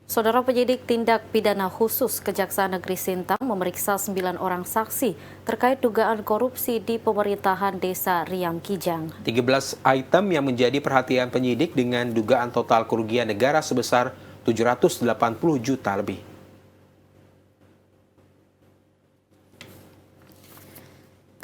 Saudara penyidik tindak pidana khusus Kejaksaan Negeri Sintang memeriksa 9 orang saksi terkait dugaan korupsi di pemerintahan Desa Riam Kijang. 13 item yang menjadi perhatian penyidik dengan dugaan total kerugian negara sebesar 780 juta lebih.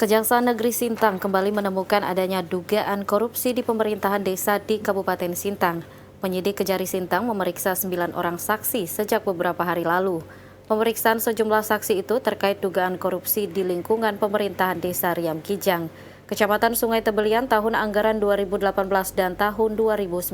Kejaksaan Negeri Sintang kembali menemukan adanya dugaan korupsi di pemerintahan desa di Kabupaten Sintang. Penyidik Kejari Sintang memeriksa 9 orang saksi sejak beberapa hari lalu. Pemeriksaan sejumlah saksi itu terkait dugaan korupsi di lingkungan pemerintahan Desa Riam Kijang, Kecamatan Sungai Tebelian tahun anggaran 2018 dan tahun 2019.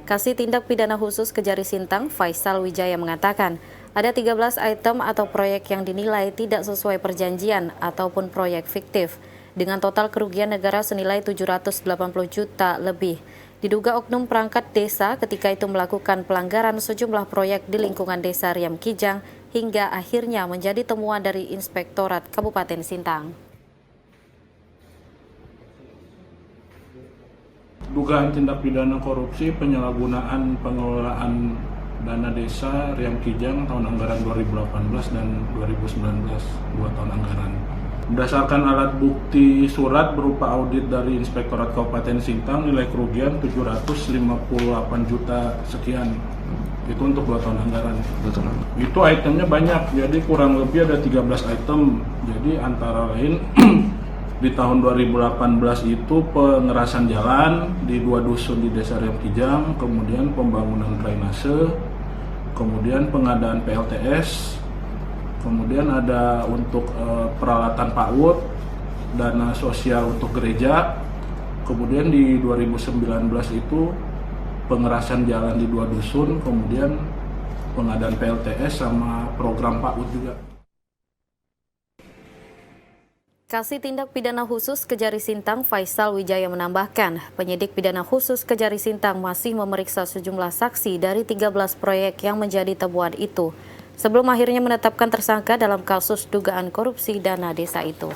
Kasih Tindak Pidana Khusus Kejari Sintang, Faisal Wijaya mengatakan, ada 13 item atau proyek yang dinilai tidak sesuai perjanjian ataupun proyek fiktif, dengan total kerugian negara senilai 780 juta lebih. Diduga oknum perangkat desa ketika itu melakukan pelanggaran sejumlah proyek di lingkungan Desa Riam Kijang hingga akhirnya menjadi temuan dari Inspektorat Kabupaten Sintang. Dugaan tindak pidana korupsi penyalahgunaan pengelolaan dana desa Riam Kijang tahun anggaran 2018 dan 2019, 2 tahun anggaran. Berdasarkan alat bukti surat berupa audit dari Inspektorat Kabupaten Sintang, nilai kerugian 758 juta sekian. Itu untuk 2 tahun anggaran. Itu itemnya banyak, jadi kurang lebih ada 13 item. Jadi antara lain di tahun 2018 itu pengerasan jalan di 2 dusun di Desa Riam Kijang, kemudian pembangunan drainase, kemudian pengadaan PLTS, kemudian ada untuk peralatan PAUD, dana sosial untuk gereja, kemudian di 2019 itu pengerasan jalan di 2 dusun, kemudian pengadaan PLTS sama program PAUD juga. Kasih Tindak Pidana Khusus Kejari Sintang Faisal Wijaya menambahkan, penyidik pidana khusus Kejari Sintang masih memeriksa sejumlah saksi dari 13 proyek yang menjadi temuan itu, sebelum akhirnya menetapkan tersangka dalam kasus dugaan korupsi dana desa itu.